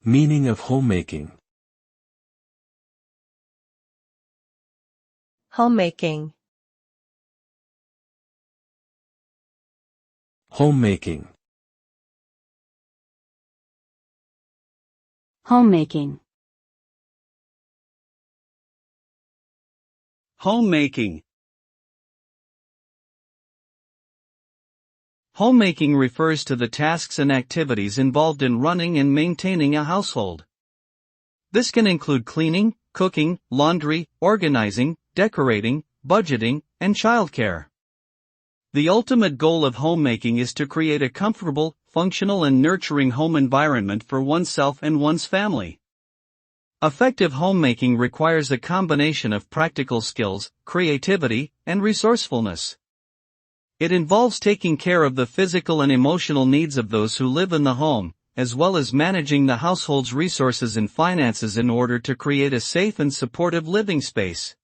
Meaning of homemaking. Homemaking. Homemaking. Homemaking. Homemaking. Homemaking refers to the tasks and activities involved in running and maintaining a household. This can include cleaning, cooking, laundry, organizing, decorating, budgeting, and childcare. The ultimate goal of homemaking is to create a comfortable, functional and nurturing home environment for oneself and one's family. Effective homemaking requires a combination of practical skills, creativity, and resourcefulness. It involves taking care of the physical and emotional needs of those who live in the home, as well as managing the household's resources and finances in order to create a safe and supportive living space.